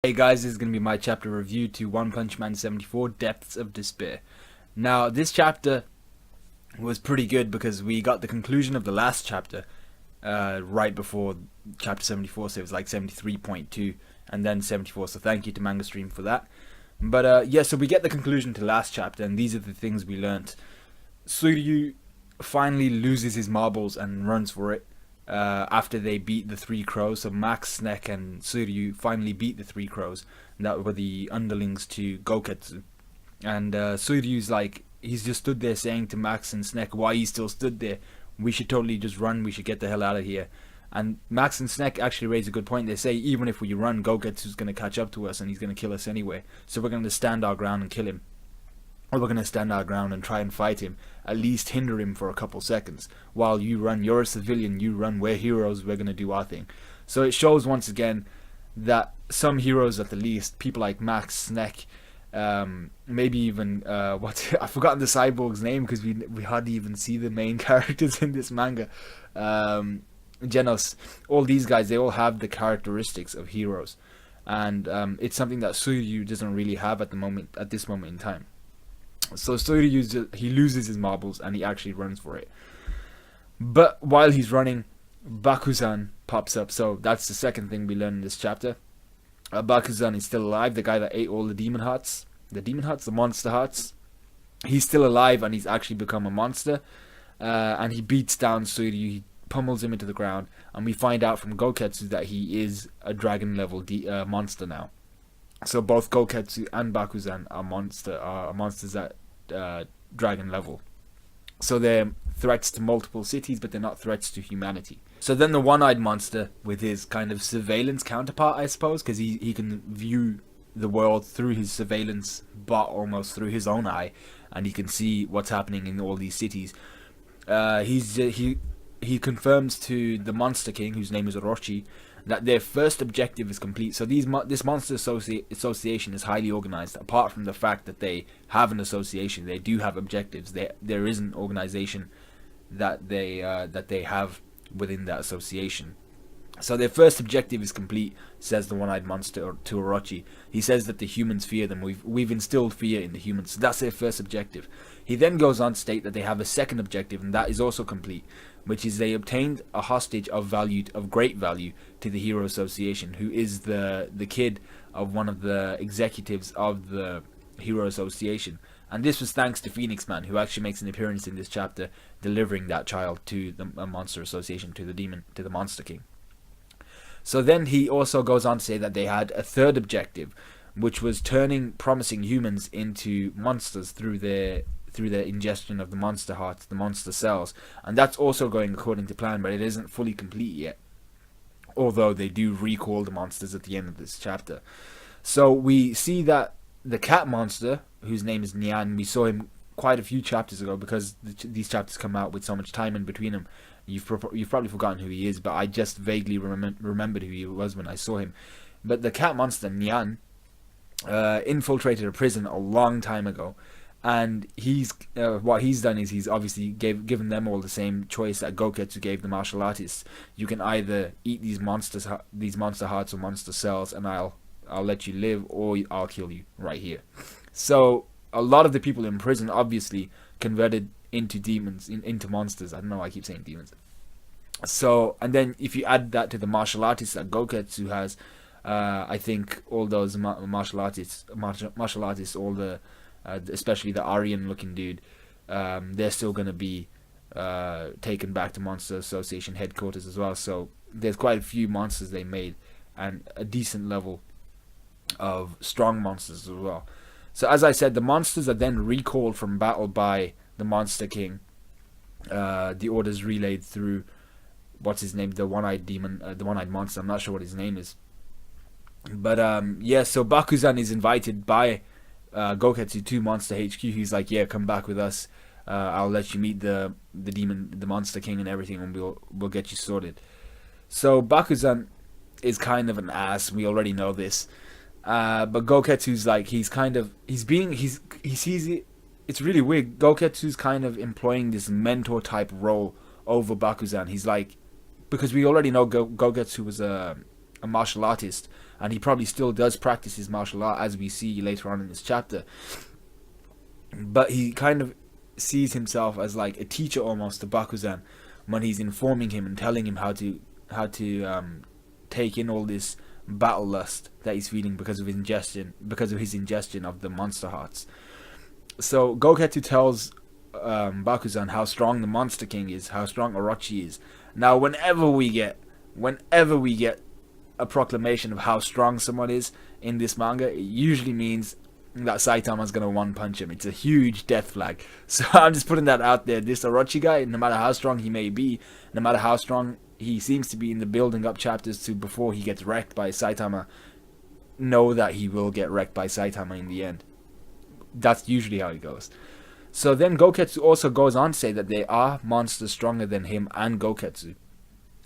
Hey guys, this is going to be my chapter review to One Punch Man 74, Depths of Despair. Now, this chapter was pretty good because we got the conclusion of the last chapter right before chapter 74, so it was like 73.2 and then 74, so thank you to Manga Stream for that. But yeah, so we get the conclusion to last chapter, and these are the things we learnt. Suiryuu finally loses his marbles and runs for it. After they beat the Three Crows, so Max, Snek, and Suiryuu finally beat the Three Crows, and that were the underlings to Gouketsu. And Suiryuu's like, he's just stood there saying to Max and Snek, why he still stood there? We should totally just run, we should get the hell out of here. And Max and Snek actually raise a good point. They say, even if we run, Gouketsu's going to catch up to us and he's going to kill us anyway. So we're going to stand our ground and kill him. Or we're going to stand our ground and try and fight him, at least hinder him for a couple seconds. While you run, you're a civilian, you run, we're heroes, we're going to do our thing. So it shows once again that some heroes at the least, people like Max, Snek, maybe even, I've forgotten the cyborg's name because we hardly even see the main characters in this manga. Genos, all these guys, they all have the characteristics of heroes. And it's something that Suiryuu doesn't really have at this moment in time. So Suiryuu, he loses his marbles and he actually runs for it. But while he's running, Bakuzan pops up. So that's the second thing we learn in this chapter. Bakuzan is still alive, the guy that ate all the demon hearts. The monster hearts. He's still alive and he's actually become a monster. And he beats down Suiryuu, he pummels him into the ground. And we find out from Gouketsu that he is a dragon level monster now. So both Gouketsu and Bakuzan are monsters at dragon level. So they're threats to multiple cities, but they're not threats to humanity. So then the one-eyed monster, with his kind of surveillance counterpart, I suppose, because he can view the world through his surveillance, but almost through his own eye, and he can see what's happening in all these cities. He confirms to the Monster King, whose name is Orochi, that their first objective is complete. So this monster association is highly organized. Apart from the fact that they have an association, they do have objectives. There is an organization that they have within that association. So their first objective is complete, says the one-eyed monster to Orochi. He says that the humans fear them. We've instilled fear in the humans. So that's their first objective. He then goes on to state that they have a second objective, and that is also complete, which is they obtained a hostage of great value to the Hero Association, who is the kid of one of the executives of the Hero Association. And this was thanks to Phoenix Man, who actually makes an appearance in this chapter, delivering that child to the Monster Association, to the Monster King. So then he also goes on to say that they had a third objective, which was turning promising humans into monsters through their ingestion of the monster hearts, the monster cells. And that's also going according to plan, but it isn't fully complete yet. Although they do recall the monsters at the end of this chapter. So we see that the cat monster, whose name is Nyan, we saw him quite a few chapters ago because these chapters come out with so much time in between them. You've probably forgotten who he is, but I just vaguely remembered who he was when I saw him. But the cat monster, Nyan, infiltrated a prison a long time ago. And what he's done is he's obviously given them all the same choice that Gouketsu gave the martial artists. You can either eat these monster hearts or monster cells, and I'll let you live, or I'll kill you right here. So a lot of the people in prison obviously converted into demons, into monsters. I don't know why I keep saying demons. So, and then if you add that to the martial artists that Gouketsu has, I think all those martial artists, all the especially the Aryan-looking dude, they're still going to be taken back to Monster Association headquarters as well. So there's quite a few monsters they made, and a decent level of strong monsters as well. So as I said, the monsters are then recalled from battle by the Monster King. The orders relayed through, what's his name, the one-eyed demon, the one-eyed monster. I'm not sure what his name is. But yeah, so Bakuzan is invited by Gouketsu to Monster HQ. He's like, yeah, come back with us. I'll let you meet the demon, the Monster King and everything, and we'll get you sorted. So Bakuzan is kind of an ass. We already know this. But Gouketsu's like, he sees it. It's really weird. Gouketsu's kind of employing this mentor type role over Bakuzan. He's like, because we already know Gouketsu was a martial artist, and he probably still does practice his martial art, as we see later on in this chapter. But he kind of sees himself as like a teacher almost to Bakuzan, when he's informing him and telling him how to take in all this battle lust that he's feeling because of his ingestion of the monster hearts. So Gouketsu tells Bakuzan how strong the Monster King is, how strong Orochi is. Now, whenever we get a proclamation of how strong someone is in this manga, it usually means that Saitama's gonna one punch him. It's a huge death flag. So I'm just putting that out there. This Orochi guy, no matter how strong he may be, no matter how strong he seems to be in the building up chapters to before he gets wrecked by Saitama, know that he will get wrecked by Saitama in the end. That's usually how it goes. So then Gouketsu also goes on to say that there are monsters stronger than him and Gouketsu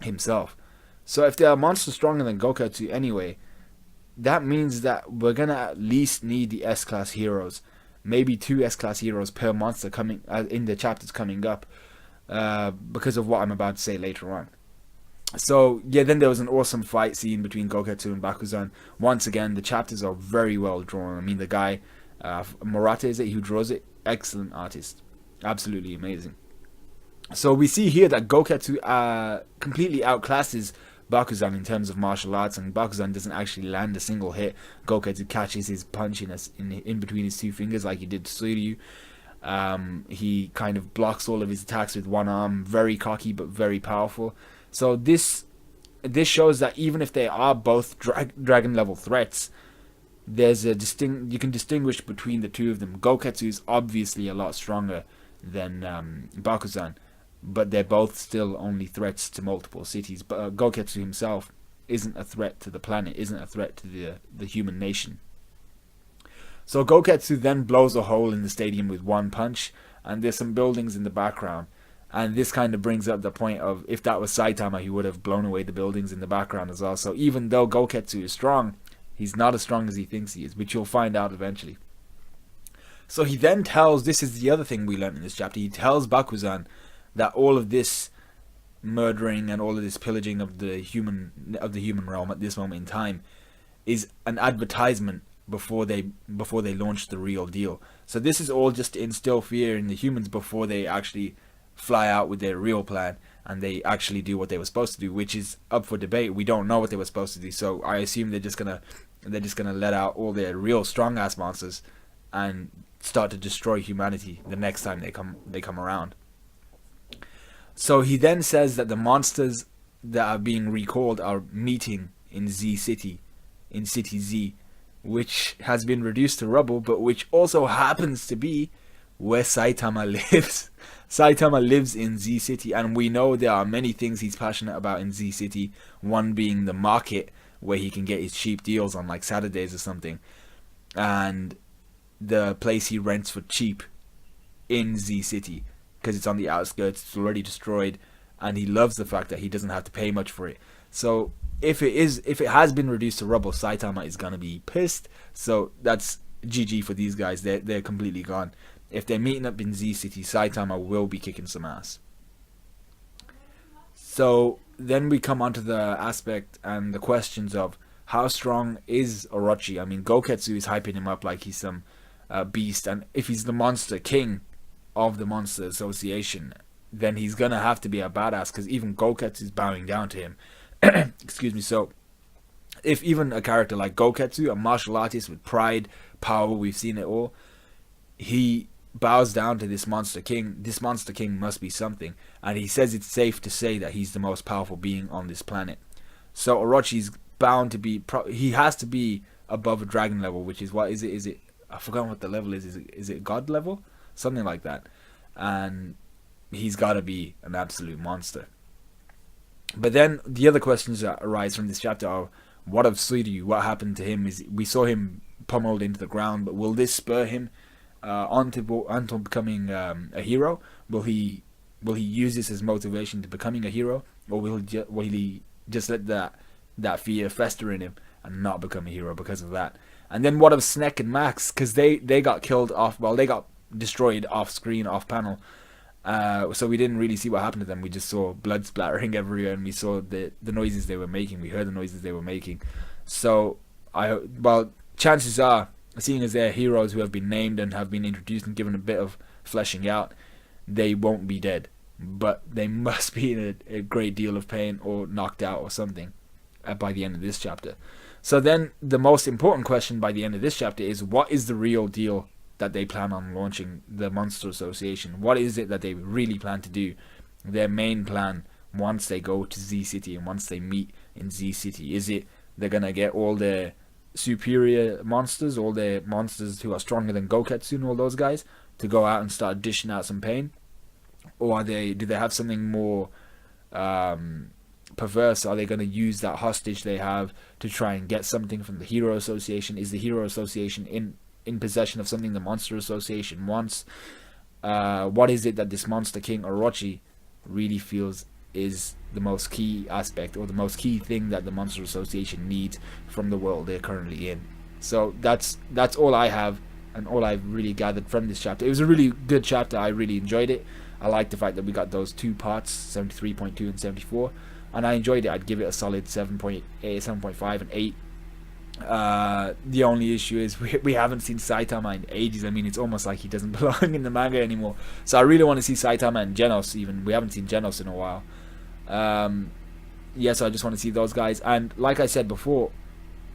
himself. So if there are monsters stronger than Gouketsu anyway, that means that we're gonna at least need the S-class heroes, maybe 2 S-class heroes per monster coming in the chapters coming up, because of what I'm about to say later on. So yeah, then there was an awesome fight scene between Gouketsu and Bakuzan. Once again, the chapters are very well drawn. I mean, the guy Murata, is it, who draws it? Excellent artist, absolutely amazing. So we see here that Gouketsu completely outclasses Bakuzan in terms of martial arts, and Bakuzan doesn't actually land a single hit. Gouketsu catches his punch in between his 2 fingers like he did to Suiryuu. He kind of blocks all of his attacks with one arm, very cocky but very powerful. So this shows that even if they are both dragon level threats, there's you can distinguish between the 2 of them. Gouketsu is obviously a lot stronger than Bakuzan, but they're both still only threats to multiple cities. But Gouketsu himself isn't a threat to the planet, isn't a threat to the human nation. So Gouketsu then blows a hole in the stadium with one punch, and there's some buildings in the background. And this kind of brings up the point of, if that was Saitama, he would have blown away the buildings in the background as well. So even though Gouketsu is strong, he's not as strong as he thinks he is, which you'll find out eventually. So he then tells, this is the other thing we learned in this chapter, he tells Bakuzan that all of this murdering and all of this pillaging of the human realm at this moment in time is an advertisement before they launch the real deal. So this is all just to instill fear in the humans before they actually fly out with their real plan and they actually do what they were supposed to do, which is up for debate. We don't know what they were supposed to do, so I assume they're just gonna let out all their real strong ass monsters and start to destroy humanity the next time they come around. So he then says that the monsters that are being recalled are meeting in Z City, in City Z, which has been reduced to rubble, but which also happens to be where Saitama lives. Saitama lives in Z City, and we know there are many things he's passionate about in Z City, one being the market, where he can get his cheap deals on like Saturdays or something, and the place he rents for cheap in Z City, because it's on the outskirts, it's already destroyed, and he loves the fact that he doesn't have to pay much for it. So if it has been reduced to rubble, Saitama is gonna be pissed. So that's GG for these guys. They're completely gone. If they're meeting up in Z City, Saitama will be kicking some ass. So then we come onto the aspect and the questions of how strong is Orochi. I mean, Gouketsu is hyping him up like he's some beast, and if he's the monster king of the Monster Association, then he's gonna have to be a badass, because even Gouketsu is bowing down to him. Excuse me. So if even a character like Gouketsu, a martial artist with pride, power, we've seen it all, he bows down to this monster king. This monster king must be something, and he says it's safe to say that he's the most powerful being on this planet. So Orochi's bound to be, he has to be above a dragon level, which is, what is it I forgot what the level is. Is it god level, something like that, and he's got to be an absolute monster. But then the other questions that arise from this chapter are, what of Suiryuu? What happened to him? We saw him pummeled into the ground, but will this spur him onto becoming a hero? Will he use this as motivation to becoming a hero, or will he just let that fear fester in him and not become a hero because of that? And then what of Snek and Max? Because they got killed off. Well, they got destroyed off screen, off panel. So we didn't really see what happened to them. We just saw blood splattering everywhere, and we saw the noises they were making. We heard the noises they were making. So well, chances are, seeing as they're heroes who have been named and have been introduced and given a bit of fleshing out, they won't be dead, but they must be in a great deal of pain or knocked out or something by the end of this chapter. So then the most important question by the end of this chapter is, what is the real deal that they plan on launching the Monster Association? What is it that they really plan to do? Their main plan once they go to Z City and once they meet in Z City. Is it they're going to get all their superior monsters, all their monsters who are stronger than Gouketsu and all those guys, to go out and start dishing out some pain? Or do they have something more perverse? Are they going to use that hostage they have to try and get something from the Hero Association? Is the Hero Association in possession of something the Monster Association wants? What is it that this Monster King Orochi really feels is the most key aspect, or the most key thing that the Monster Association needs from the world they're currently in? So that's all I have and all I've really gathered from this chapter. It was a really good chapter. I really enjoyed it. I like the fact that we got those two parts, 73.2 and 74, and I enjoyed it. I'd give it a solid 7.8, 7.5 and 8. The only issue is we haven't seen Saitama in ages. I mean, it's almost like he doesn't belong in the manga anymore. So I really want to see Saitama and Genos. Even we haven't seen Genos in a while. So I just want to see those guys. And like I said before,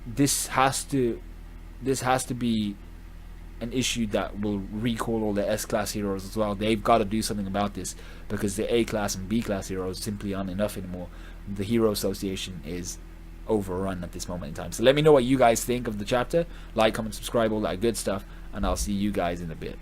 this has to be an issue that will recall all the S-class heroes as well. They've got to do something about this, because the A-class and B-class heroes simply aren't enough anymore. The Hero Association is overrun at this moment in time. So let me know what you guys think of the chapter. Like, comment, subscribe, all that good stuff, and I'll see you guys in a bit.